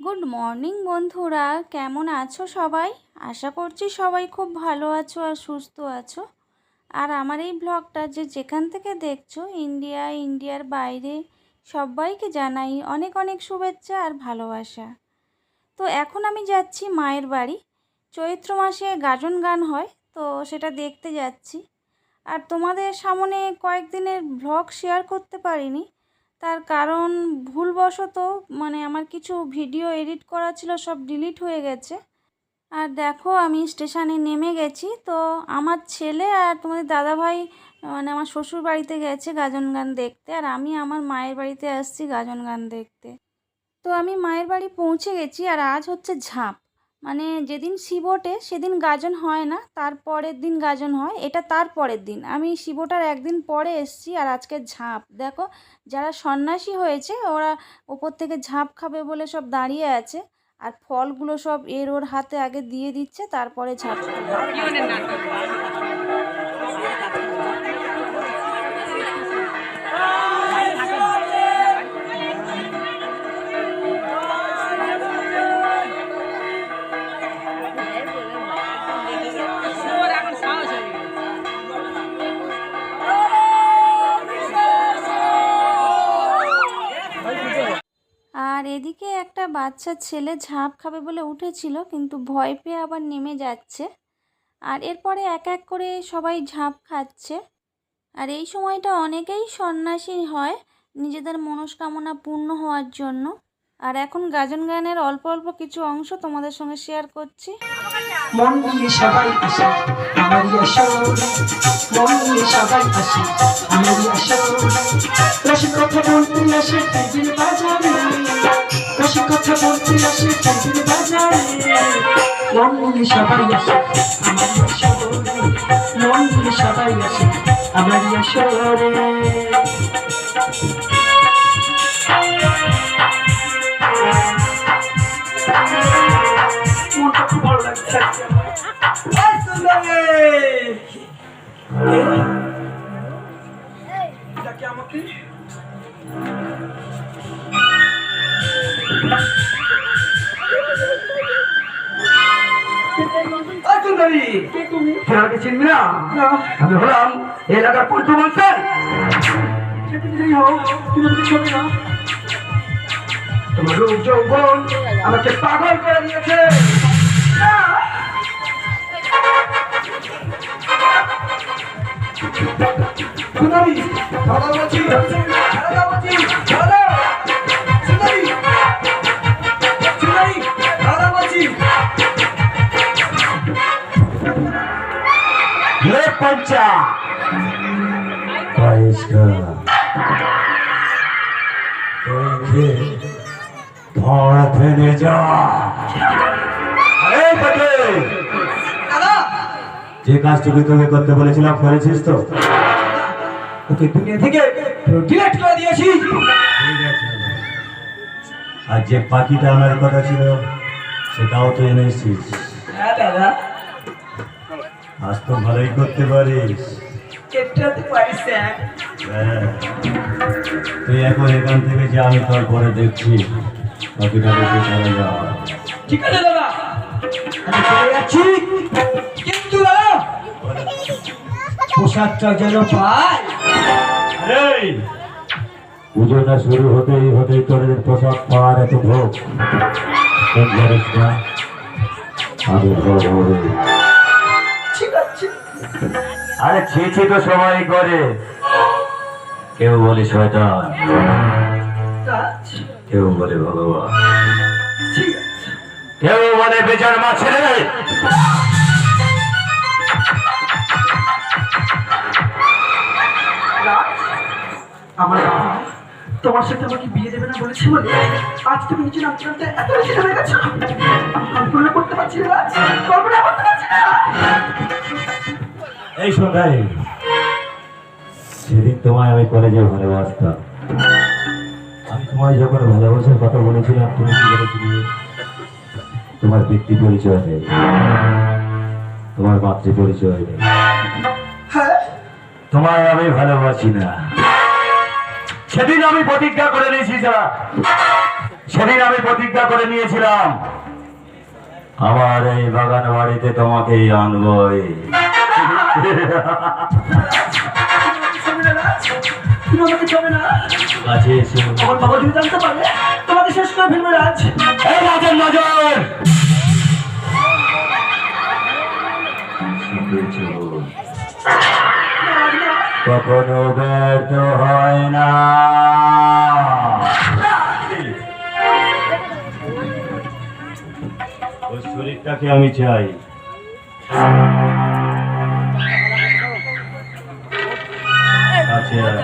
Good morning বন্ধুরা, কেমন আছো সবাই? আশা করছি সবাই খুব ভালো আছো আর সুস্থ আছো। আর আমার এই ব্লগটা যেখান থেকে দেখছো, ইন্ডিয়ার বাইরে, সবাইকে জানাই অনেক অনেক শুভেচ্ছা আর ভালোবাসা। তো এখন আমি যাচ্ছি মায়ের বাড়ি। চৈত্র মাসে গাজন গান হয়, তো সেটা দেখতে যাচ্ছি। আর তোমাদের সামনে কয়েকদিনের ব্লগ শেয়ার করতে পারিনি, তার কারণ ভুলবশত আমার কিছু ভিডিও এডিট করা ছিল, সব ডিলিট হয়ে গেছে। আর দেখো, আমি স্টেশনে নেমে গেছি। তো আমার ছেলে আর তোমাদের দাদাভাই আমার শ্বশুর বাড়িতে গেছে গাজন গান দেখতে, আর আমি আমার মায়ের বাড়িতে আসছি গাজন গান দেখতে। তো আমি মায়ের বাড়ি পৌঁছে গেছি। আর আজ হচ্ছে ঝাঁপ, যেদিন শিব ওঠে সেদিন গাজন হয় না, তার পরের দিন গাজন হয়। এটা তার পরের দিন, আমি শিব ওঠার একদিন পরে এসছি। আর আজকে ঝাঁপ দেখো, যারা সন্ন্যাসী হয়েছে ওরা ওপর থেকে ঝাঁপ খাবে বলে সব দাঁড়িয়ে আছে। আর ফলগুলো সব ওর হাতে আগে দিয়ে দিচ্ছে, তারপরে ঝাঁপ খাবে। আর এদিকে একটা বাচ্চা ছেলে ঝাঁপ খাবে বলে উঠেছিল, কিন্তু ভয় পেয়ে আবার নেমে যাচ্ছে। আর এরপরে এক এক করে সবাই ঝাঁপ খাচ্ছে। আর এই সময়টা অনেকেই সন্ন্যাসী হয় নিজেদের মনস্কামনা পূর্ণ হওয়ার জন্য। আর এখন গাজন গানের অল্প অল্প কিছু অংশ তোমাদের সঙ্গে শেয়ার করছি। মন দিয়ে সবাই আসে আমারই আসর, মন দিয়ে সবাই আসে আমারই আসর। রসিক কথা বলতে আসে টেবিল বাজারে, রসিক কথা বলতে আসে টেবিল বাজারে। মন দিয়ে সবাই আসে আমারই আসর, মন দিয়ে সবাই আসে আমারই আসরে। মনটা খুব ভালো লাগছে। আমাকে চিনবি না? আমি হলাম এলাকার পল্টু মশাই। তোমার রূপ যৌবন আমাকে পাগল করে দিয়েছে। যে কাজটুকু তোকে করতে বলেছিলাম করেছিস তো? ওকে দুনিয়া থেকে ডিলিট করে দিয়েছি। আর যে পাখিটা আমার কথা ছিল সেটাও তো এনেছিস। হ্যাঁ দাদা, আজ তো ভালোই করতে পারিস। কেটে পারিস। হ্যাঁ, তুই এখন এখান থেকে যে আমি তোর পরে দেখছি পাখিটা দেখে চলে যা। ঠিক আছে দাদা, আমি চলে যাচ্ছি। কিন্তু দাদা, পোশাকটা যেন পাই। পুজোটা শুরু হতেই তোদের পোশাক পাওয়ার এত ভোগ। আমি ঠিক আছে। আরে ছি তো সবাই করে। কেউ বলে শয়তান, কেউ বলে ভগবান, ঠিক আছে। কেউ বলে বেচার মা ছেলে। আমার তোমার সাথে আমাকে বিয়ে দেবে না বলেছি বলে আজ তুমি নিচে নামতে নামতে এত বেশি হয়ে গেছো। কল্পনা করতে পারছি না, কল্পনা করতে পারছি না। এই সবাই, সেদিন তোমায় আমি কলেজে ভালোবাসতাম। আমি তোমায় যখন ভালোবাসার কথা বলেছিলাম তুমি কি বলেছিলে? তোমার ব্যক্তি পরিচয় নেই, তোমার মাতৃ পরিচয় নেই, তোমায় আমি ভালোবাসি না। সেদিন আমি প্রতিজ্ঞা করে নিয়েছি সেদিন আমি প্রতিজ্ঞা করে নিয়েছিলাম আমার এই বাগান বাড়িতে তোমাকেই আনবই। তুমি আমাকে ছবে না, কাছে এসো। আমার বাবা যদি জানতে পারে তোমাকে শেষ করে ফেলবে রাজ। এই রাজের নজর কখনো ব্যর্থ হয় না। ওই শরীরটাকে আমি চাই। কাছে আয়।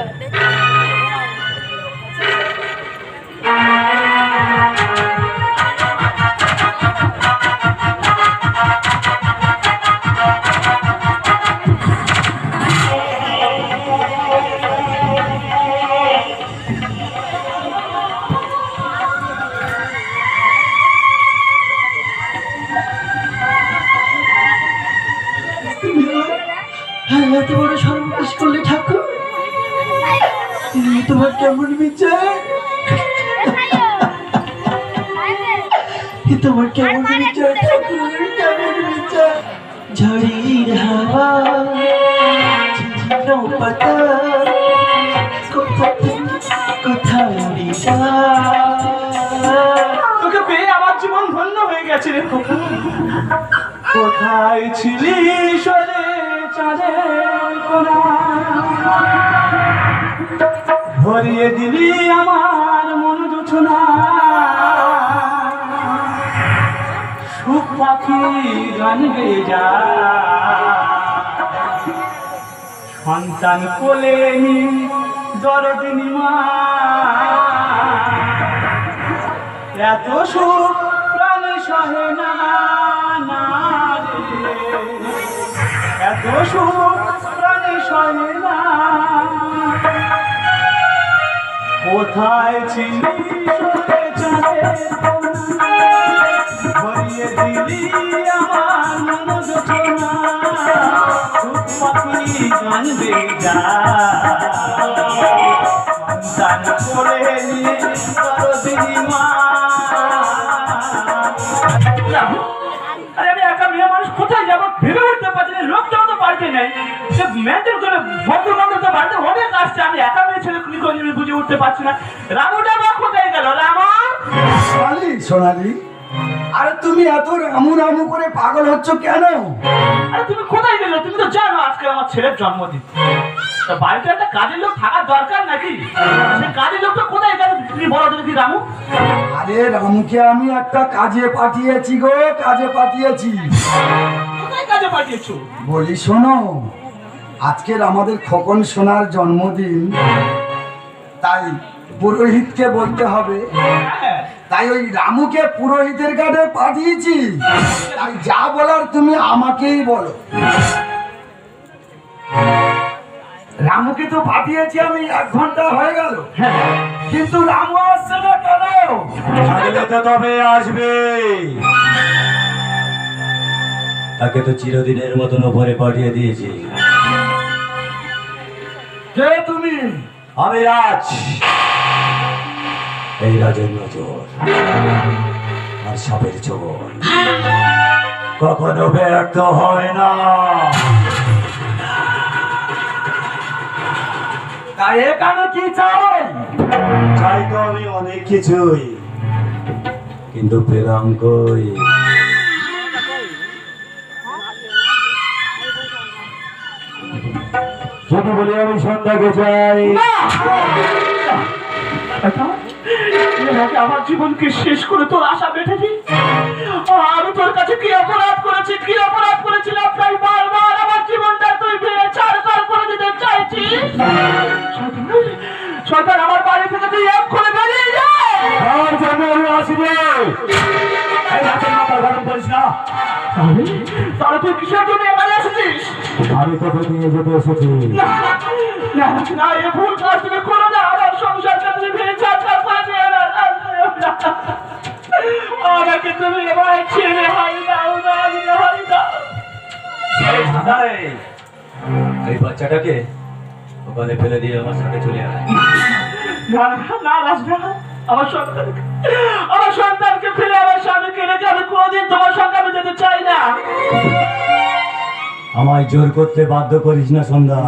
হ্যাঁ, এত বড় সর্বনাশ করলে ঠাকুর, তোমার কেমন বিচার, তোমার কেমন বিচার ঠাকুর, কেমন বিচার। ঝড়ির হাওয়া ঝিঝিনো পাতা কোথায় উড়ে যায়। তোকে পেয়ে আমার জীবন ধন্য হয়ে গেছে রে খোকা। কোথায় ছিলি সরে চাঁদের কোনা, ভরিয়ে দিলি আমার মন জোছনা। সুখ পাখি গান গেয়ে যা, সন্তান কোলে নি দরদিনী মা। এত সুখ প্রাণ সহে না, না রে, এত সুখ প্রাণ সহে না। কোথায় ছিলি সরে চাঁদের কোনা, ভরিয়ে দিলি আমার মন জোছনা। সুখ পাখি গান গেয়ে যা, সন্তান কোলে নিয়ে দরদিনী মা। আরে আমি একা মেয়ে মানুষ কোথায় যাবো ভেবে উঠতে পারছি না। লোকটাও তো বাড়িতে নেই, মেয়েদের করে বন্ধু বান্ধব তো বাড়িতে অনেক আসছে। আমি একা মেয়ে ছেলে কি করে আমি বুঝে উঠতে পারছি না। রামুটা বা কোথায় গেল? রামা সোনালি, সোনালি, আরে তুমি এত রামু রামু করে পাগল হচ্ছ কেন? আরে তুমি কোথায় গেলে? তুমি তো জানো আজকে আমার ছেলের জন্মদিন, তা বাড়িতে একটা কাজের লোক থাকার দরকার নাকি? সে কাজের লোকটা কোথায় গেল তুমি বলো দেখি রামু। আরে রামুকে আমি একটা কাজে পাঠিয়েছি গো, কাজে পাঠিয়েছি। কোথায় কাজে পাঠিয়েছো? বলি শোনো, আজকের আমাদের খোকন সোনার জন্মদিন, তাই পুরোহিতকে বলতে হবে। হ্যাঁ, তাই ওই রামুকে পুরোহিতের কাছে পাঠিয়েছি। তাই যা বলার তুমি আমাকেই বলো। রামুকে তো পাঠিয়েছি আমি 1 ঘন্টা হয়ে গেল, কিন্তু রামু আসছে না কেন? থাকলে তো তবে আসবে। তাকে তো চিরদিনের মতন উপরে পাঠিয়ে দিয়েছি। কে তুমি? আমি রাজ, এই রাজের নজর আর সাপের চোর কখনো ব্যর্থ হয় না। তাই এখানে কি চাই? চাই তো আমি অনেক কিছুই, কিন্তু পেলাম কই? যদি বলি আমি সন্ধ্যাকে চাই, আমার জীবনকে শেষ করে তোর আশা বেঁধেছি। আমি তোর কাছে কি অপরাধ করেছি, কি অপরাধ করেছিলাম তাই বারবার আমার জীবনটা তুই ভেঙে ছাড়খাড় করে দিতে চাইছিস। শয়তান, আমার বাড়ি থেকে তুই এক করে বেরিয়ে যা। আমার জন্য আমি আসিনি। এই রাতের মাথা গরম করিস না। তাহলে তুই কিসের জন্য এখানে এসেছিস? আমি তোকে নিয়ে যেতে এসেছি। না না না, এ ভুল কাজ তুমি করো না। আমার সংসারটা তুমি ভেঙে ছাড়খাড় করে দিয়ে না। আমাকে তুমি এবার ছেড়ে হয় দাও না, হয় দাও। এই বাচ্চাটাকে ওখানে ফেলে দিয়ে আমার সাথে চলে আয়। না না রাজনা, আমার সন্তান আমার সন্তানকে ফেলে আমার স্বামীকে রেখে আমি কোনোদিন তোমার সঙ্গে আমি যেতে চাই না। আমায় জোর করতে বাধ্য করিস না সন্ধ্যা।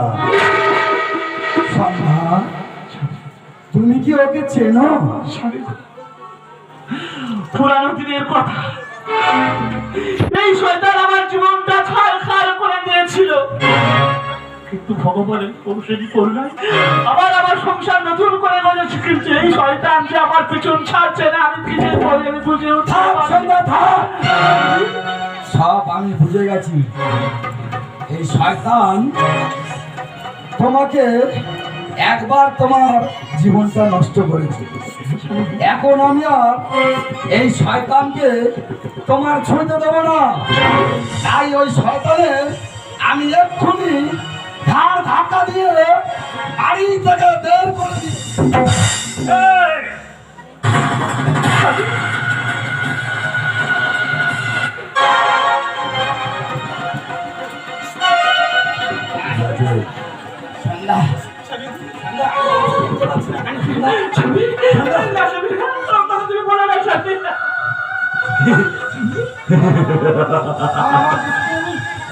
সন্ধ্যা, তুমি কি ওকে চেনো? পুরানো দিনের কথা, এই শয়তান আমার জীবনটা ছারখার করে দিয়েছিল, কিন্তু ভগবানের কৌশলী করুণায় আবার আমার সংসার নতুন করে গড়ে শিখেছে। এই শয়তান যে আমার পিছন ছাড়ছে না, আমি কি যে বলি আমি বুঝে উঠতে থাক পারছি না। সন্ধ্যা, থাক। সব আমি বুঝে গেছি। এই শয়তান তোমাকে একবার তোমার জীবনটা নষ্ট করেছে। এখন আমি আর এই শয়তানকে তোমার ছুঁতে দেবো না। তাই ওই শয়তানে আমি এক্ষুনি ধার ধাক্কা দিয়ে বাড়ি থেকে বের করে দিই। এই! সন্ধ্যা, তুমি বলো না স্বামী।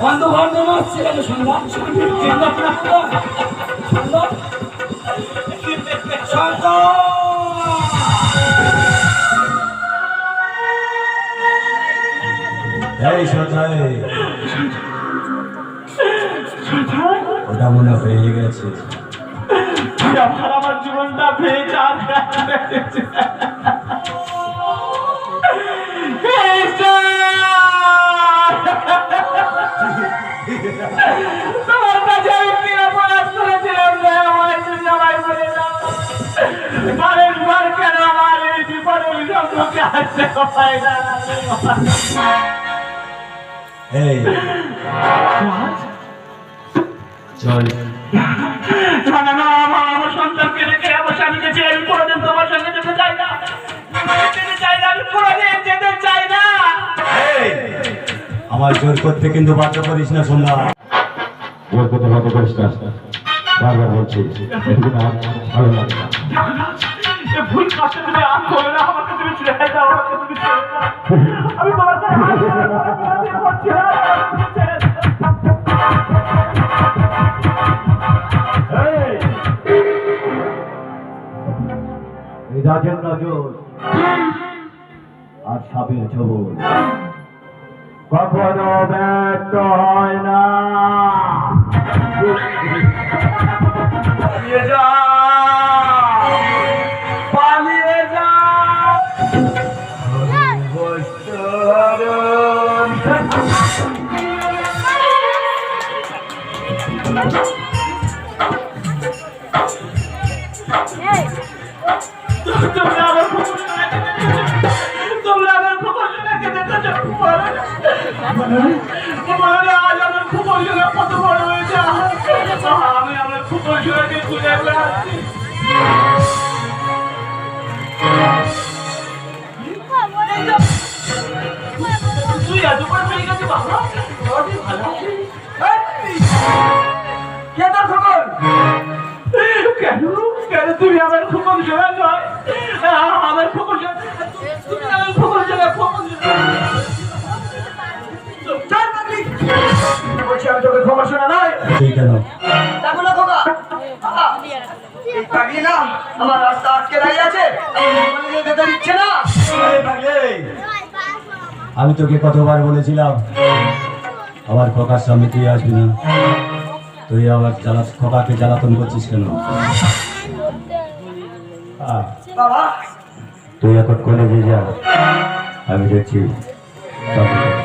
বন্ধ বন্ধ মারছে কেন সন্ধ্যা? সন্ধ্যা, সন্ধ্যা, সন্ধ্যা। এই সন্ধ্যা, ওটা মনে হয়ে গেছে। আমার জীবনটা ভেঙে তোমার কাছে আমি কি অপরাধ করেছিলাম যে আমার সবাই বলে দাও বারের বার কেন আমার এই বিপদের সম্মুখে আসতে হয় না। এই চল, না না না, আমার সন্তানকে রেখে আমার স্বামীকে ছেড়ে আমি কোনোদিন তোমার সঙ্গে যেতে চাই না। যেতে চাই না, আমি কোনোদিন যেতে চাই না। আমার জোর করতে কিন্তু বাধ্য করিস না সন্ধ্যা। জোর করতে বাধ্য করিস না, বারবার বলছি। এটুকু না ভালো লাগে না। এ ভুল কাজটা তুমি আর করো না, আমাকে তুমি ছেড়ে দাও, আমাকে তুমি ছেড়ে দাও। আমি তোমার কাছে হাত করছি না, আমাকে ছেড়ে দাও। এই রাজের নজর আর সাপের ছবল কখনো ব্যর্থ হয় না। পালিয়ে যাও, পালিয়ে যাও। তোমরা আমার খবর শোনা কেটে দিয়েছো। তোমরা আমার খবর শোনা কেটে দিয়েছো। আজ আমার খবর শোনা কত বড় হয়েছে। আমি আমার খবর শোনাকে খুঁজে বেড়াচ্ছি। তুই এত করে পেয়ে গেছিস বাবা? তুই ভালো আছিস? কে তোর খবর? কেন কেন তুমি আমার খবর শোনা নয়? আমার খবর শোনা, তুমি আমার খবর শোনা, খবর শোনা। বলছি আমি তোকে খবর শোনা নয়। সেই কেন? দেখো না খোকা, এই পাগলি না আমার রাস্তা আটকে দাঁড়িয়ে আছে, আমাকে যেতে দিচ্ছে না। এই পাগলি, আমি তোকে কতবার বলেছিলাম আমার খোকার সামনে তুই আসবি না। তুই আবার খোকাকে জ্বালাতন করছিস কেন? বাবা তুই এখন কলেজে যা, আমি দেখছি।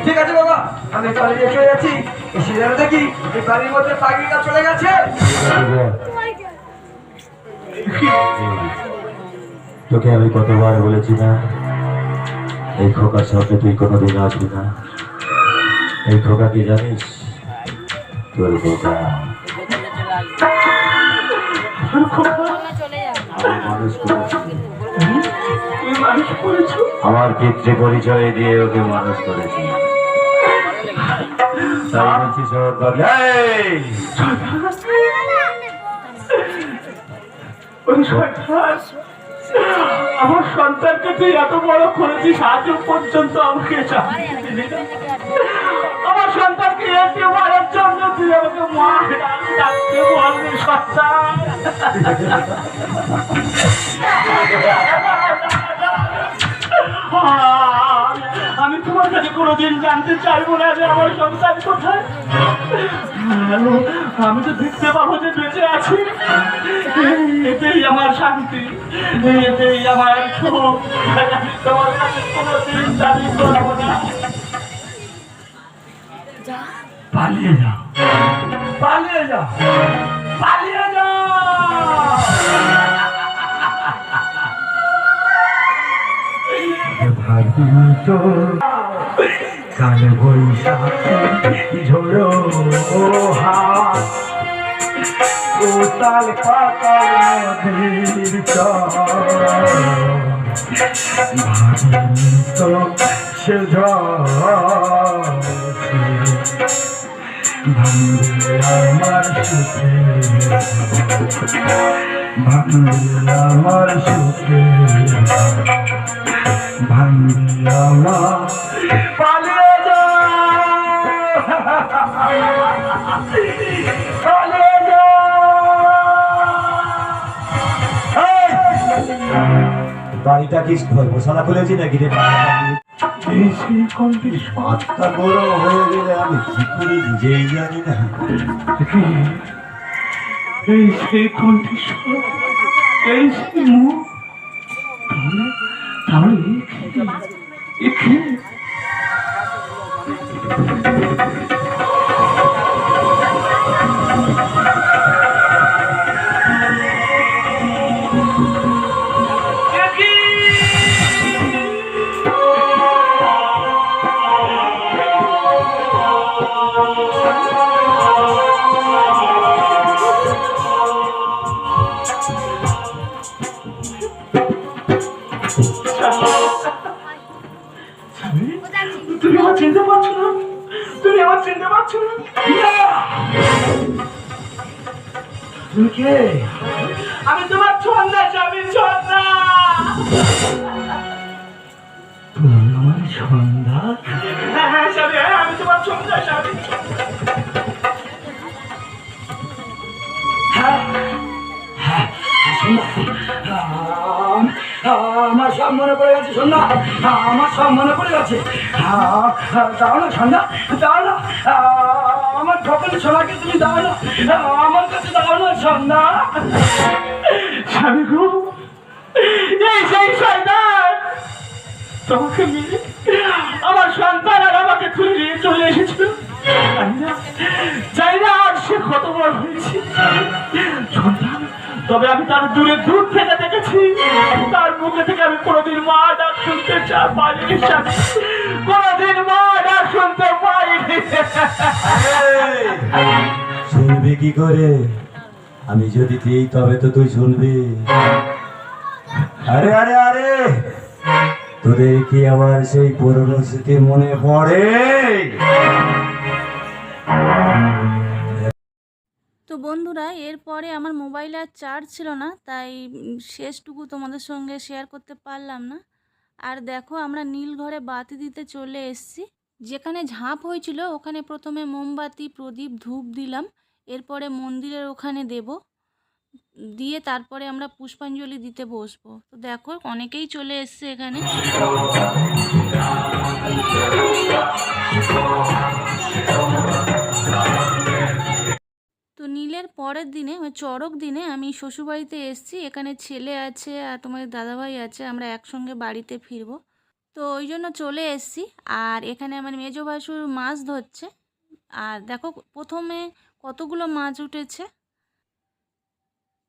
ঠিক আছে বাবা, আমি কলেজে চলে যাচ্ছি। এসে যেন দেখি এই বাড়ির মধ্যে পাগলিটা চলে গেছে। তোকে আমি কতবার বলেছি না এই খোকার সামনে তুই কোনোদিন আসবি না। এই খোকা কি জানিস? তোর খোকা আমার পিতৃ পরিচয় দিয়ে ওকে মানুষ করেছি। তাই বলছি সব ভাবলে, এই! আমার সন্তানকে তুই এত বড় করেছিস, আজও পর্যন্ত আমাকে জানালি না। আমার সন্তানকে একেবারের জন্য তুই আমাকে মা ডাকতে বলবি সন্তান। আমি তোমার কাছে কোনোদিন জানতে চাইবো না যে আমার সন্তান কোথায়। আমি তো দেখতে পাবো যে বেঁচে আছি, এতেই আমার শান্তি, এতেই আমার সুখ। আমি তোমার কাছে কোনোদিন দাবি করবো না। পালিয়ে যাও, পালিয়ে যাও, পালিয়ে যাও। ভাবিত কালে বৈশাখী ঝোড়ো হাত উতাল পাতাল নদীর ভাবিত সে ভাঙবে আমার সুখে, ভাঙবে আমার সুখে, ভাঙবে আমার পালিয়ে যা, পালিয়ে যা। বাড়িটা কি ধর্মশালা খুলেছি নাকি রে? মাথা গরম হয়ে গেলে আমি কি করি নিজেই জানি না। এই সেই কণ্ঠস্বর, এই সেই মুখ, তাহলে তুমি আমার চিনতে পারছো না? তুমি আমার চিনতে পারছো না? তুমি কে? আমি তোমার ছন্দা, স্বামী ছন্দা। তুমি আমার সন্ধ্যা? হ্যাঁ স্বামী, আমি তোমার ছন্দা, স্বামী। আমার সব মনে পড়ে গেছে সন্ধ্যা, আমার সব মনে পড়ে গেছে। দাও না সন্ধ্যা, দাও না আমার সকল সোনাকে তুমি দাও না, আমার কাছে দাও না সন্ধ্যা। স্বামী গো, এই সেই শয়তান তোমাকে মেরে আমার সন্তান আর আমাকে তুলে নিয়ে চলে এসেছিল। জানি না আর সে কত বড় হয়েছে সন্তান, তবে আমি তার দূর থেকে দেখেছি। তার মুখে থেকে আমি কোনোদিন মা ডাক শুনতে পাইনি, কোনোদিন মা ডাক শুনতে পাইনি। শুনবি কি করে? আমি যদি দিই তবে তো তুই শুনবি। আরে আরে আরে, তোদের কি আমার সেই পুরনো স্মৃতি মনে পড়ে? তো বন্ধুরা, এরপরে আমার মোবাইলে আর চার্জ ছিল না, তাই শেষটুকু তোমাদের সঙ্গে শেয়ার করতে পারলাম না। আর দেখো, আমরা নীল ঘরে বাতি দিতে চলে এসেছি। যেখানে ঝাঁপ হয়েছিল ওখানে প্রথমে মোমবাতি, প্রদীপ, ধূপ দিলাম। এরপরে মন্দিরের ওখানে দেব, দিয়ে তারপরে আমরা পুষ্পাঞ্জলি দিতে বসবো। তো দেখো, অনেকেই চলে এসছে এখানে। তো নীলের পরের দিনে, চড়ক দিনে আমি শ্বশুরবাড়িতে এসেছি। এখানে ছেলে আছে আর তোমাদের দাদাভাই আছে, আমরা একসঙ্গে বাড়িতে ফিরবো। তো ওই জন্য চলে এসেছি। আর এখানে আমার মেজো ভাসুর মাছ ধরছে। আর দেখো প্রথমে কতগুলো মাছ উঠেছে,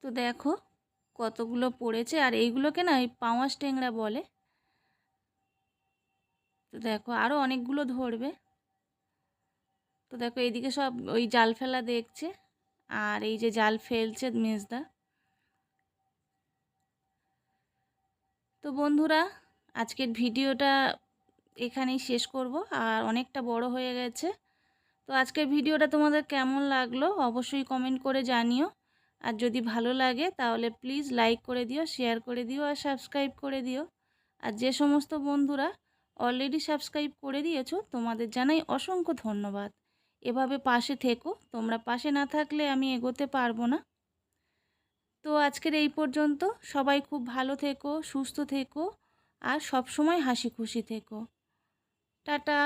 তো দেখো কতগুলো পড়েছে। আর এইগুলোকে না ওই পাঙাশ ট্যাংরা বলে। তো দেখো আরও অনেকগুলো ধরবে। তো দেখো এইদিকে সব ওই জাল ফেলা দেখছে, আর এই যে জাল ফেলছে মেজদা। তো বন্ধুরা, আজকের ভিডিওটা এখানেই শেষ করব, আর অনেকটা বড় হয়ে গেছে। তো আজকের ভিডিওটা তোমাদের কেমন লাগলো অবশ্যই কমেন্ট করে জানিও। আর যদি ভালো লাগে তাহলে প্লিজ লাইক করে দিও, শেয়ার করে দিও আর সাবস্ক্রাইব করে দিও। আর যে সমস্ত বন্ধুরা অলরেডি সাবস্ক্রাইব করে দিয়েছো তোমাদের জানাই অসংখ্য ধন্যবাদ। এভাবে পাশে থেকো, তোমরা পাশে না থাকলে আমি এগোতে পারবো না। তো আজকের এই পর্যন্ত। সবাই খুব ভালো থেকো, সুস্থ থেকো আর সব সময় হাসি খুশি থেকো। টাটা।